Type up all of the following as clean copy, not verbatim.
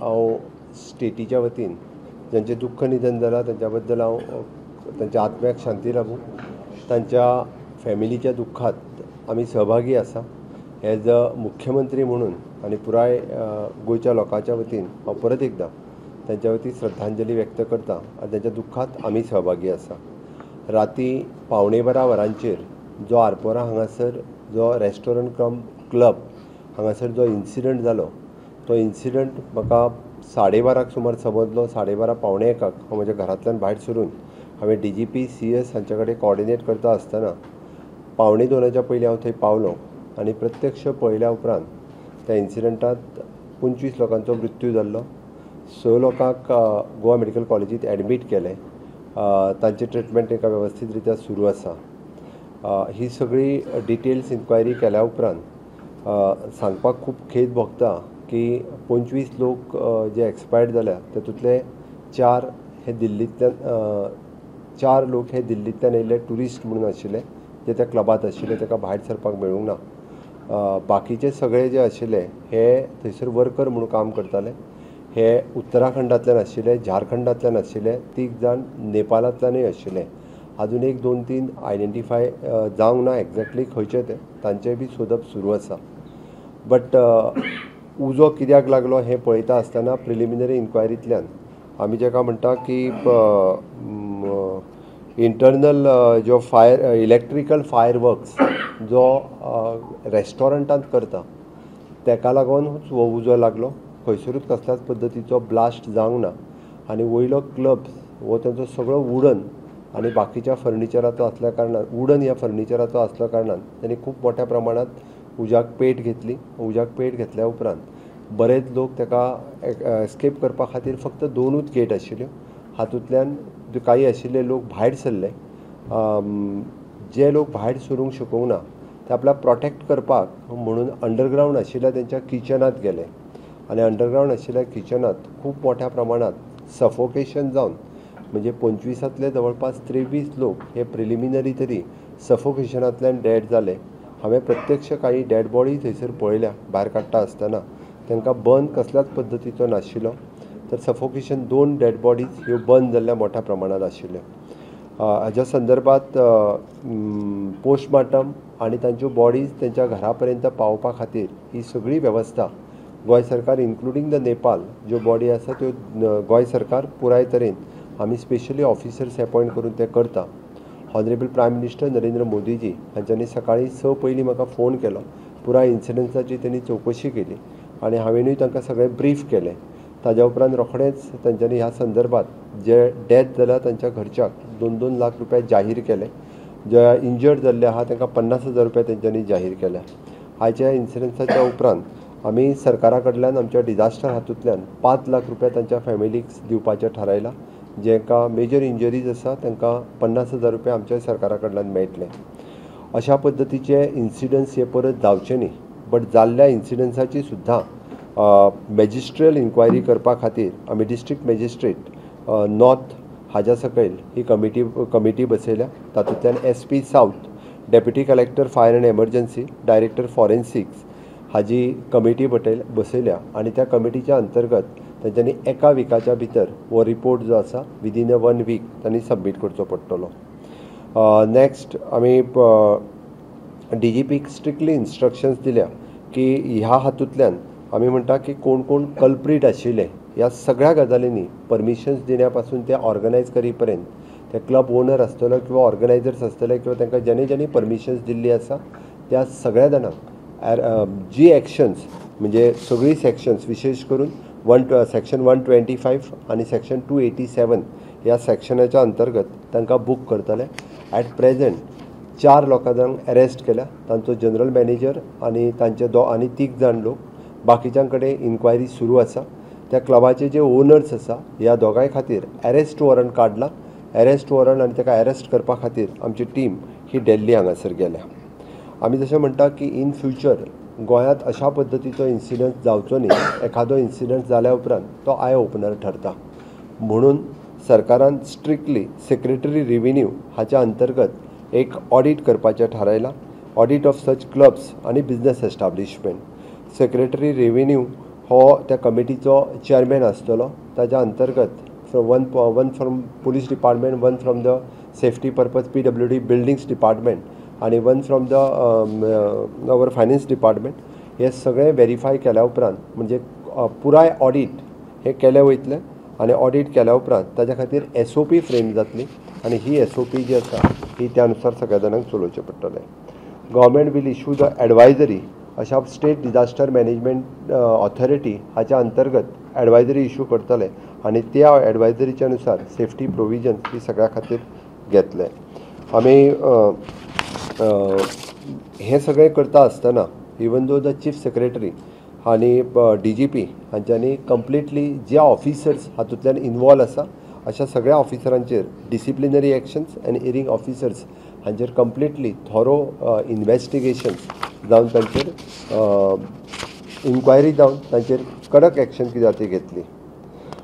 हांव स्टेटीच्या वतीन ज्यांचे दुःख निधन जालां त्यांच्या बद्दल हांव त्यांच्या आत्म्याक शांती लाभूं, तांच्या फॅमिलीच्या दुख्खात आमी सहभागी आसा। एज अ मुख्यमंत्री म्हणून आनी पुराय गोंयच्या लोकांच्या वतीन हांव परत एकदां त्यांच्या वतीन श्रद्धांजली व्यक्त करता आनी त्यांच्या दुख्खात आमी सहभागी आसा। राती 11:15 वरांचेर जो आरपोरा हांगासर जो रेस्टॉरंट कम क्लब हांगासर जो इन्सिडंट जालो, तो इन्सिडंट म्हाका 12:30 सुमार समजलो। 12:30 पावणे एकाक हांव म्हज्या घरांतल्यान भायर सरून हांवें DGP CS हांचे कडेन कोऑर्डिनेट करता आसतना 1:45 पयलीं हांव थंय पावलो आनी प्रत्यक्ष पळयल्या उपरांत त्या इन्सिडंटांत 25 लोकांचो मृत्यू जाल्लो। 6 लोकांक गोवा मेडिकल कॉलेजींत एडमीट केले, तांची ट्रिटमेंट एका वेवस्थीत रित्या सुरू आसा। ही सगळी डिटेल्स इन्क्वायरी केल्या उपरांत सांगपाक खूब खेद भोगता की 25 लोक जे एक्सपायर्ड जाल्या तातूंतले 4 हे दिल्लींतल्यान 4 लोक हे दिल्लींतल्यान येयल्ले ट्युरिस्ट म्हणून आशिल्ले, जे त्या क्लबांत आशिल्ले, ताका भायर सरपाक मेळूंक ना। बाकीचे सगळे जे आशिल्ले हे थंयसर वर्कर म्हणून काम करताले, हे उत्तराखंडांतल्यान आशिल्ले, झारखंडांतल्यान आशिल्ले, 3 जाण नेपाळांतल्यानूय आशिल्ले। अजून 1, 2, 3 आयडेंटिफाय जावंक ना एक्झॅक्टली खंयचे ते, तांचेय बी सोदप सुरू आसा। बट उजो कित्याक लागलो हें पळयता आसतना प्रिलिमिनरी इन्क्वायरींतल्यान आमी जेका म्हणटा की इंटरनल जो इलेक्ट्रिकल फायर वर्क्स जो रेस्टॉरंटांत करता तेका लागूनच हो उजो लागलो। खंयसरूच कसल्याच पद्दतीचो ब्लास्ट जावंक ना आनी वयलो क्लब हो तांचो सगळो वुडन आनी बाकीच्या फर्निचराचो आसल्या कारणान वुडन ह्या फर्निचराचो आसल्या कारणान तांणी खूब मोठ्या प्रमाणांत उज्याक पेट घेतली। उज्याक पेट घेतल्या उपरांत बरेच लोक ताका एस्केप करपा खातीर फक्त 2च गेट आशिल्ल्यो, हातूंतल्यान काही आशिल्ले लोक भायर सरले। जे लोक भायर सरूंक शकूंक ना ते आपल्याक प्रोटेक्ट करपाक म्हणून अंडरग्रावंड आशिल्ल्या तेंच्या किचनांत गेले आनी अंडरग्रावंड आशिल्ल्या किचनांत खूब मोठ्या प्रमाणांत सफोकेशन जावन म्हणजे 25तले जवळपास 23 लोक हे प्रिलिमिनरी तरी सफोकेशनांतल्यान डेड जाले। हांवें प्रत्यक्ष काही डेड बॉडी थंयसर पळयल्या भायर काडटा आसतना, तांकां बर्न कसल्याच पद्दतीचो नाशिल्लो, तर सफोकेशन 2 डेड बॉडीज ह्यो बर्न जाल्ल्या मोठ्या प्रमाणांत आशिल्ल्यो। हाच्या संदर्भात पोस्टमार्टम आनी तांच्यो बॉडीज तेंच्या घरा पर्यंत पावोवपा खातीर ही सगळी वेवस्था गोंय सरकार इन्क्लुडींग द नेपाल ज्यो बॉडी आसा त्यो गोंय सरकार पुराय तरेन आमी स्पेशली ऑफिसर्स अपॉयंट करून ते करता। Honourable prime minister Narendra Modiji हांच्यांनी सकाळीं 6 पयलीं म्हाका फोन केलो, पुराय इन्सिडंट्साची त्यांनी चवकशी केली आनी हांवेनूय तांकां सगळें ब्रीफ केलें। ताज्या उपरांत रोखडेंच तांच्यांनी ह्या संदर्भात जे डेथ जाल्या तांच्या घरच्याक 2-2 लाख रुपया जाहीर केले, जे इंजर्ड जाल्ले आहा तांकां 50,000 रुपया तेंच्यांनी जाहीर केल्या। आयच्या इन्सिडंट्साच्या उपरांत आमी सरकारा कडल्यान आमच्या डिजास्टर हातूंतल्यान 5 लाख रुपया तांच्या फॅमिलीक दिवपाचें थारायलां। जेंकां मेजर इंजरीज आसा तांकां 50,000 रुपया आमच्या सरकारा कडल्यान मेळटले। अशा पद्दतीचे इन्सिडंट्स हे परत जावचे न्ही, बट जाल्ल्या इन्सिडंट्साची सुद्दां मॅजिस्ट्रियल इन्क्वायरी करपा खातीर आमी डिस्ट्रिक्ट मॅजिस्ट्रेट नॉर्थ हाज्या सकयल ही कमिटी बसयल्या। तातूंतल्यान SP south, deputy collector fire and emergency, director forensics हाजी कमिटी बसयल्या आनी त्या कमिटीच्या अंतर्गत तांच्यांनी एका विकाच्या भितर हो रिपोर्ट जो आसा विदीन 1 वीक तांणी सबमीट करचो पडटलो। नेक्स्ट आमी DGPक स्ट्रिक्टली इन्स्ट्रक्शन्स दिल्या की ह्या हातूंतल्यान आमी म्हणटा की कोण कोण कल्प्रीट आशिल्ले ह्या सगळ्या गजालींनी परमिशन्स दिल्या पासून ते ऑर्गनायज करी पर्यंत ते क्लब ओनर आसतलो किंवा ऑर्गनायजर्स आसतले किंवा तांकां जेणे परमिशन्स दिल्ली आसा त्या सगळ्या जाणांक जी एक्शन्स म्हणजे सगळी सेक्शन्स विशेश करून सेक्शन 125 आनी सेक्शन 287 ह्या सेक्शनाच्या अंतर्गत तांकां बूक करतले। ॲट प्रेझेंट 4 लोकांक अरेस्ट केल्या, तांचो जनरल मॅनेजर आनी तांचे 3 जाण लोक। बाकीच्यां कडेन इन्क्वायरी सुरू आसा। त्या क्लबाचे जे ओनर्स आसा ह्या दोगांय खातीर अरेस्ट वॉरंट काडला। अरेस्ट वॉरंट आनी ताका अरेस्ट करपा खातीर आमची टीम ही दिल्ली हांगासर गेल्या। आमी जशें म्हणटा की इन फ्युचर गोंयांत अशा पद्दतीचो इन्सिडंट जावचो न्ही। एखादो इन्सिडंट जाल्या उपरांत तो आय ओपनर ठरता म्हणून सरकारान स्ट्रिक्टली सेक्रेटरी रेव्हेन्यू हाच्या अंतर्गत एक ऑडिट करपाचें थारायलां। ऑडिट ऑफ सच क्लब्स आनी बिजनेस एस्टाब्लिशमेंट। सेक्रेटरी रेव्हेन्यू हो त्या कमिटीचो चेअरमॅन आसतलो. ताच्या अंतर्गत one from police department, one from the safety purpose PWD buildings department आनी one from the our finance department हे सगळे व्हेरीफाय केल्या उपरांत म्हणजे पुराय ऑडिट हे केले वयतले आनी ऑडिट केल्या उपरांत ताच्या खातीर SOP फ्रेम जातली आनी ही SOP जी आसा ही त्या अनुसार सगळ्या जाणांक चलोवचें पडटलें. Government will issue the advisory अशा स्टेट डिजास्टर मॅनेजमेंट ऑथॉरिटी हाच्या अंतर्गत एडवायजरी इश्यू करतले आनी त्या एडवायजरीच्या अनुसार सेफ्टी प्रोविजन्स ही सगळ्या खातीर घेतले. आमी हे सगळें करता आसतना even though the chief secretary आनी DGP हांच्यांनी कंप्लिटली ज्या ऑफिसर्स हातूंतल्यान इनवॉल्व आसा अशा सगळ्या ऑफिसरांचेर डिसिप्लिनरी एक्शन्स आनी हियरिंग ऑफिसर्स हांचेर कंप्लिटली थॉरो इन्वेस्टिगेशन्स जावन तांचेर इन्क्वायरी जावन तांचेर कडक एक्शन कितें ती घेतली.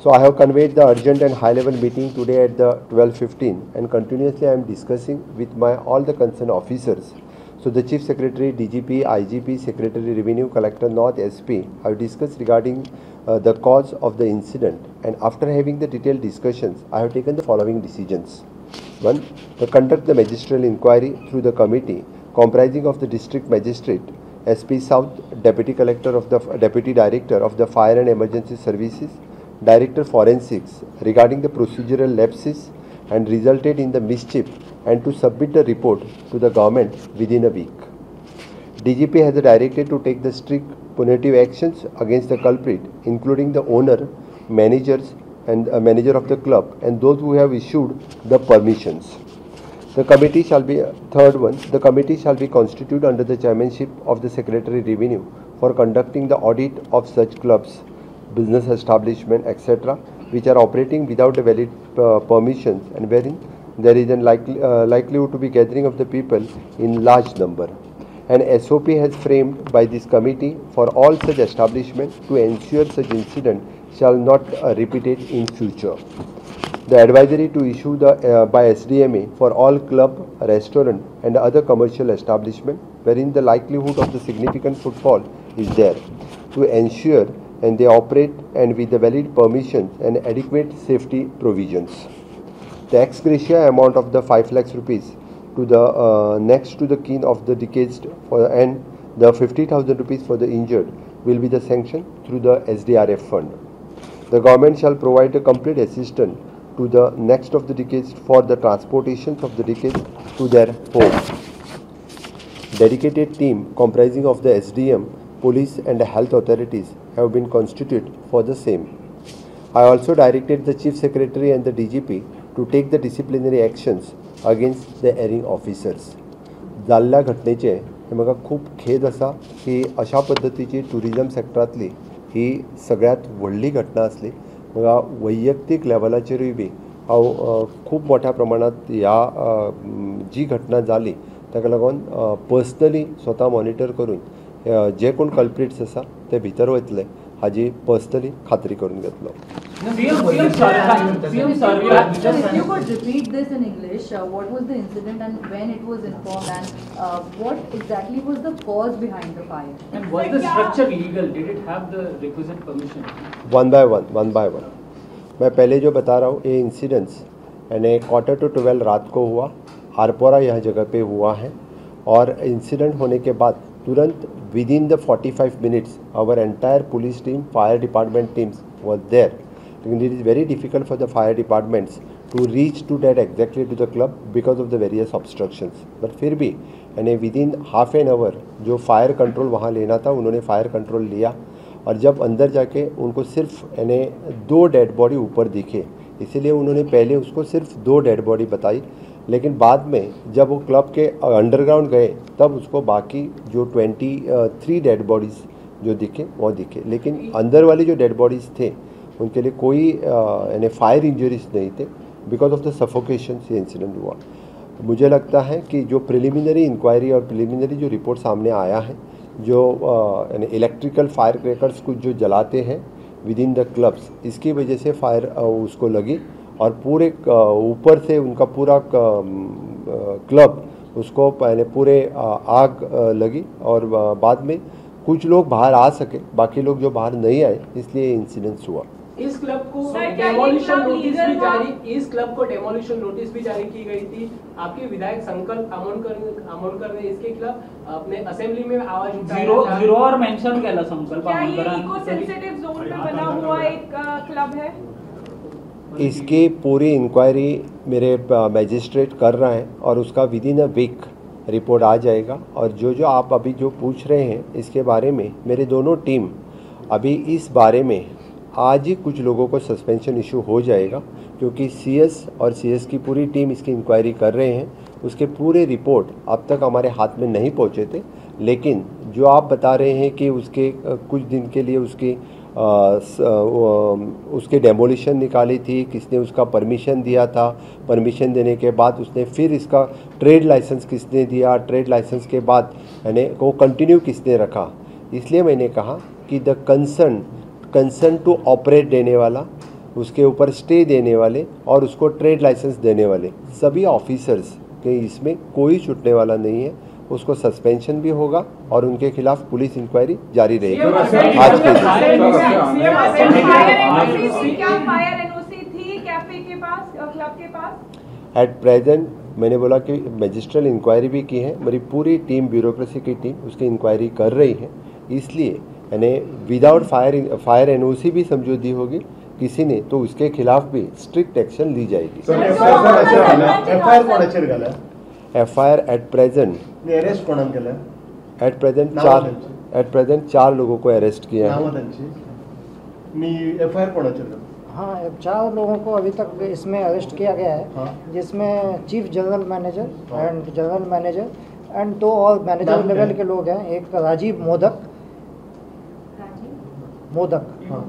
So I have conveyed the urgent and high-level meeting today at the 12:15 and continuously I am discussing with all the concerned officers. So the Chief Secretary, DGP, IGP, Secretary Revenue, Collector North, SP have discussed regarding the cause of the incident, and after having the detailed discussions, I have taken the following decisions. 1. To conduct the magisterial inquiry through the committee comprising of the District Magistrate, SP South, Deputy Collector of the Deputy Director of the Fire and Emergency Services, Director Forensics regarding the procedural lapses and resulted in the mischief, and to submit the report to the government within a week. DGP has directed to take the strict punitive actions against the culprit, including the owner, managers and manager of the club and those who have issued the permissions. The committee shall be, third one, the committee shall be constituted under the chairmanship of the Secretary Revenue for conducting the audit of such clubs, business establishment, etc., which are operating without the valid permissions and wherein there is a likelihood to be gathering of the people in large number. An SOP has framed by this committee for all such establishments to ensure such incident shall not repeat it in future. The advisory to issue by SDMA for all club, restaurant and other commercial establishment wherein the likelihood of the significant footfall is there to ensure and they operate and with the valid permissions and adequate safety provisions. The ex gratia amount of the 5 lakhs rupees to the next to the kin of the deceased and the 50,000 rupees for the injured will be the sanction through the SDRF fund. The government shall provide a complete assistance to the next of the deceased for the transportations of the deceased to their home. Dedicated team comprising of the SDM, police and health authorities have been constituted for the same. I also directed the Chief Secretary and the DGP to take the disciplinary actions against the erring officers. जाल्ल्या घटनेचे म्हाका खूब खेद आसा की अशा पद्दतीची tourism सेक्टरांतली ही सगळ्यात व्हडली घटना आसली. म्हाका वैयक्तीक लेवलाचेरूय बी हांव खूब मोठ्या प्रमाणात ह्या जी घटना जाली ताका लागून पर्सनली स्वता मॉनिटर करून जे कोण कल्प्रिट्स आसा ते भितर वयतले हाजी पर्सनली खात्री करून घेतलो. If you could repeat this in English, what was the incident and when it was informed and what exactly was the cause behind the fire? And was the structure legal? Did it have the requisite permission? One by one. मैं पहले जो बता रहा हूँ ये incidents यानी 11:45 रात को हुआ, आरपोरा यह जगह पे हुआ है और इंसिडेंट होने के बाद तुरंत within the 45 minutes our entire police team, fire department teams was there. It is very difficult for the fire departments to reach to that exactly to the club because of the various obstructions. But फिर भी यानी within half an hour जो fire control वहाँ लेना था उन्होंने fire control लिया और जब अंदर जाके उनको सिर्फ यानी 2 डेड बॉडी ऊपर दिखे, इसीलिए उन्होंने पहले उसको सिर्फ 2 डेड बॉडी बताई, लेकिन बाद में जब वो क्लब के अंडरग्राउंड गए तब उसको बाकी जो 23 डेड बॉडीज़ जो दिखे वो दिखे, लेकिन अंदर वाली जो डेड बॉडीज़ थे उनके लिए कोई यानी फायर इंजरीज नहीं थे. बिकॉज ऑफ द सफोकेशन ये इंसिडेंट हुआ. मुझे लगता है कि जो प्रिलिमिनरी इंक्वायरी और प्रिलिमिनरी जो रिपोर्ट सामने आया है, जो यानी इलेक्ट्रिकल फायर क्रैकर्स कुछ जो जलाते हैं विद इन द क्लब्स, इसकी वजह से फायर उसको लगी और पूरे ऊपर से उनका पूरा क्लब उसको पहले पूरे आग लगी और बाद में कुछ लोग बाहर आ सके, बाकी लोग जो बाहर नहीं आए, इसलिए इंसिडेंट्स हुआ। इस क्लब को डेमोलिशन नोटिस भी जारी की गई थी। आपके विधायक संकल्प आमोणकर ने इसके खिलाफ अपने असेंबली में आवाज उठाया। जीरो और मेंशन केला संकल्प क्या ये आमोणकरांनी। इको सेंसिटिव जोन में बना हुआ एक क्लब है? इसकी पूरी इंक्वायरी मेरे मैजिस्ट्रेट कर रहा है और उसका within a week report आ जाएगा। और जो आप अभी जो पूछ रहे हैं इसके बारे में, मेरे दोनों टीम अभी इस बारे में आज ही कुछ लोगों को सस्पेंशन इशू हो जाएगा, क्योंकि सीएस और सीएस की पूरी टीम इसकी इंक्वायरी कर रहे हैं। उसके पूरे रिपोर्ट अब तक हमारे हाथ में नहीं पहुंचे थे, लेकिन जो आप बता रहे हैं कि उसके कुछ दिन के लिए उसके डेमोलिशन निकाली थी, किसने उसका परमिशन दिया था, परमिशन देने के बाद उसने फिर इसका ट्रेड लाइसेंस किसने दिया, ट्रेड लाइसेंस के बाद यानी वो कंटिन्यू किसने रखा। इसलिए मैंने कहा कि द कंसर्न टू ऑपरेट देने वाला, उसके ऊपर स्टे देने वाले और उसको ट्रेड लाइसेंस देने वाले सभी ऑफिसर्स के इसमें कोई छूटने वाला नहीं है। उसको सस्पेंशन भी होगा और उनके खिलाफ पुलिस इंक्वायरी जारी रहेगी। आज के दिन एट प्रेजेंट मैंने बोला कि मजिस्ट्रियल इंक्वायरी भी की है, मेरी पूरी टीम, ब्यूरोक्रेसी की टीम उसकी इंक्वायरी कर रही है। इसलिए यानी विदाउट फायर एनओसी भी समझौती होगी किसी ने, तो उसके खिलाफ भी स्ट्रिक्ट एक्शन ली जाएगी। एफआईआर एट प्रेजेंट चार लोगों को अरेस्ट किया है। हाँ, 4 लोगों को अभी तक इसमें अरेस्ट किया गया है, जिसमें चीफ जनरल मैनेजर एंड 2 और मैनेजर लेवल के लोग हैं। एक Rajiv modak, He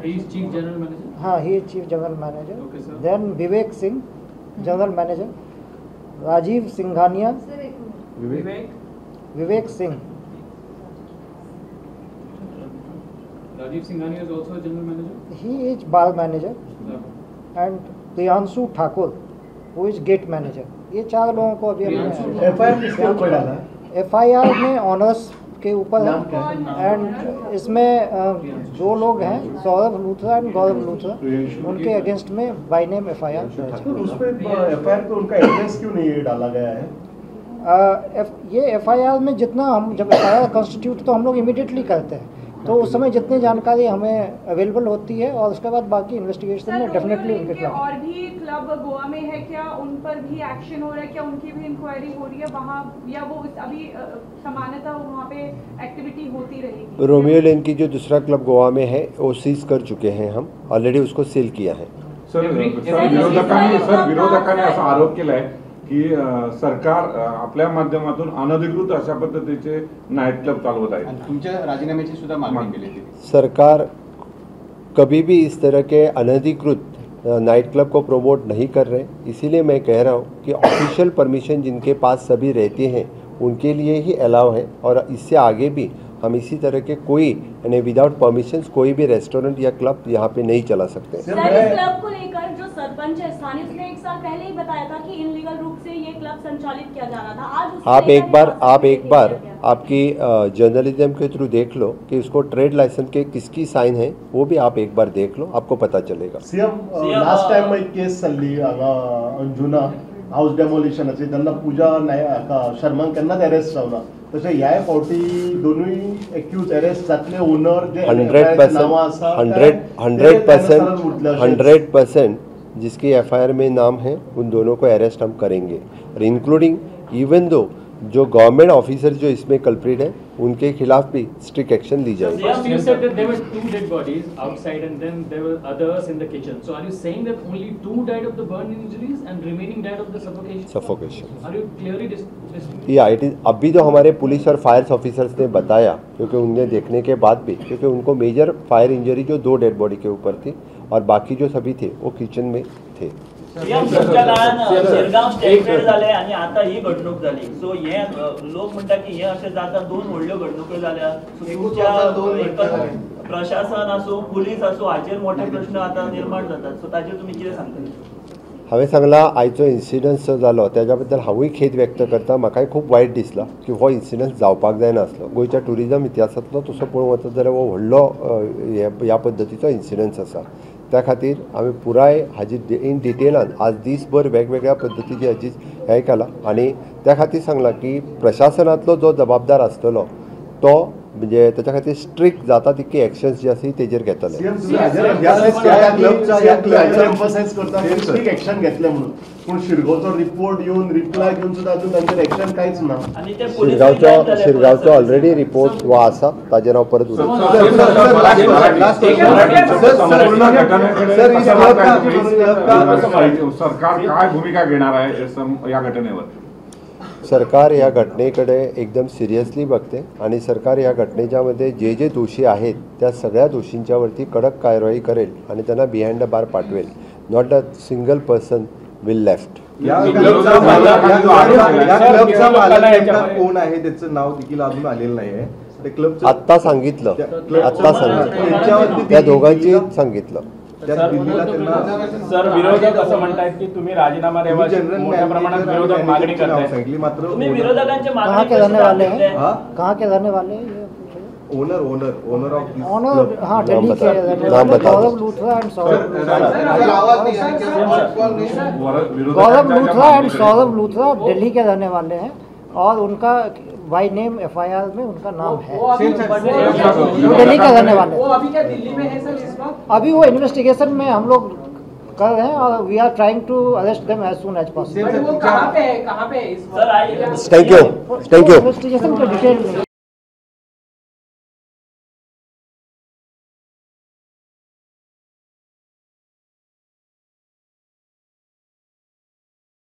is chief general manager. हाँ, ही chief general manager. Okay, sir. Then Vivek Singh general manager, Rajiv Singhania, Vivek Singh, Rajiv Singhania is also a general manager. He is bar manager, and Priyanshu Thakur who is gate manager. ये 4 लोगों को अभी FIR में ऑनर्स के ऊपर है। End इसमें 2 लोग हैं, सौरभ लूथरा एंड गौरव लूथरा, उनके अगेंस्ट में बाय नेम एफआईआर उस पे एफआईआर पे उनका एड्रेस क्यों नहीं डाला गया है? ये एफआईआर में जितना हम जब एफआईआर कॉन्स्टिट्यूट तो हम लोग इमीडिएटली करते हैं, तो उस समय जितनी जानकारी हमें अवेलेबल होती है और उसके बाद बाकी इन्वेस्टिगेशन में डेफिनेटली उनके खिलाफ। और भी क्लब गोवा में है क्या, उन पर भी एक्शन हो रहा है क्या, उनकी भी इंक्वायरी हो रही है वहाँ, या वो अभी सामान्यतः वहाँ पे एक्टिविटी होती रहेगी? रोमियो लेन की जो दूसरा क्लब गोवा में है वो सीज कर चुके हैं, हम ऑलरेडी उसको सील किया है। सर विरोधकांनी असा आरोप केलाय की सरकार आपल्या माध्यमातून अनधिकृत अशा पद्धतीचे नाईट क्लब चालवत आहे। तुमच्या राजीनाम्याची सुद्धा मागणी केली थी। सरकार कभी भी इस तरह के अनधिकृत नाइट क्लब को प्रमोट नहीं कर रहे, इसीलिए मैं कह रहा हूँ कि ऑफिशियल परमिशन जिनके पास सभी रहते हैं उनके लिए ही अलाउ है, और इससे आगे भी हम इसी तरह के कोई यानी विदाउट परमिशंस कोई भी रेस्टोरेंट या क्लब यहाँ पे नहीं चला सकते। सर, इस क्लब को लेकर जो सरपंच है स्थानीय, उसने 1 साल पहले ही बताया था कि इनलीगल रूप से ये क्लब संचालित किया जा रहा था। आज आप एक बार आपकी जर्नलिज्म के थ्रू देख लो कि उसको ट्रेड लाइसेंस के किसकी साइन है, वो भी आप एक बार देख लो, आपको पता चलेगा। सीएम लास्ट टाइम एक केस चल्ली अंजुना हाऊस डेमोलिशनाची, त्यांना पूजा शर्मान केन्नाच अरेस्ट जावना, तशें ह्या फावटी दोनूय एक्यूज अरेस्ट जातले, ओनर जे 100% जिसकी एफआईआर में नाम है उन दोनों को अरेस्ट हम करेंगे, और इंक्लूडिंग इवन दो जो गवर्नमेंट ऑफिसर जो इसमें कल्प्रिट है उनके खिलाफ भी स्ट्रिक्ट एक्शन ली जाएगी। First you said that there were 2 dead bodies outside and then there were others in the kitchen. So are you saying that only 2 died of the burn injuries and remaining died of the suffocation? Are you clearly या it is अभी जो हमारे police और fire officers ने बताया, क्योंकि उनने देखने के बाद भी, क्योंकि उनको मेजर फायर इंजरी जो 2 डेड बॉडी के ऊपर थी और बाकी जो सभी थे वो किचन में थे। शिरगांव स्टेटमेंट झाले आणि आता ही घडणूक झाली, सो हे लोक म्हणतात की हे असे जाता 2 व्हडल्यो घडणुको जाल्या, तुमच्या प्रशासन असो पुलिस असो हाचेर मोठे प्रश्न आता निर्माण जातात, सो ताचेर तुम्ही कितें सांगता? हांवें सांगलां आयचो इन्सिडन्स जो जालो त्याच्या बद्दल हांवूय खेद व्यक्त करता. म्हाकाय खूब वायट दिसला की हो इन्सिडन्स जावपाक जायनासलो. गोंयच्या ट्युरिजम इतिहासांतलो तसो पळोवंक वचत जाल्यार हो व्हडलो ह्या पद्दतीचो इन्सिडन्स आसा. त्या खातीर आमी पुराय हाजी इन डिटेलान आज दीसभर वेगवेगळ्या पद्दतीची हाजी हें केलां आनी त्या खातीर सांगलां की प्रशासनांतलो जो जबाबदार आसतलो तो म्हणजे त्याच्या खातीर स्ट्रिक्ट जाता तितकी एक्शन्स जी आसा तेजेर घेतले. एम्फसायज करता स्ट्रिक्ट एक्शन घेतले म्हणून, पूण शिरगांवचो रिपोर्ट येवन रिप्लाय घेवन सुद्दां अजून तांचेर एक्शन कांयच ना. शिरगांवचो ऑलरेडी रिपोर्ट वो आसा, ताजेर हांव परत सरकार काय भूमिका घेणार आहे या घटनेवर? सरकार या घटनेकडे एकदम सिरियसली बघते आणि सरकार या घटनेच्या मध्ये जे जे दोषी आहेत त्या सगळ्या दोषींच्यावरती कडक कारवाई करेल आणि त्यांना बिहाइंड द बार पाठवेल. Not a single person will left. कोण आहे त्याचं नाव देखील अजून आलेलं नाहीये. आत्ता सांगितलं त्या दोघांची सांगितलं. सर, विरोधक असं म्हणतात की तुम्ही राजीनामा द्यावा, मोठ्या प्रमाणात विरोधक मागणी करतायत. तुम्ही विरोधकांची कहाँ के रहने वाले हैं? कहाँ के रहने वाले हैं? ओनर ऑफ ऑनर, हाँ, दिल्ली के रहने वाले गौरव लूथरा एंड सौरभ लूथरा दिल्ली के रहने वाले हैं और उनका बाई नेम FIR में उनका नाम है. दिल्ली का रहने वाले. वो अभी क्या दिल्ली में है सर इस वक्त? अभी वो इन्वेस्टिगेशन में हम लोग कर रहे हैं और we are trying to arrest them as soon as possible. वो कहाँ पे है इस वक्त? Thank you. इन्वेस्टिगेशन का डिटेल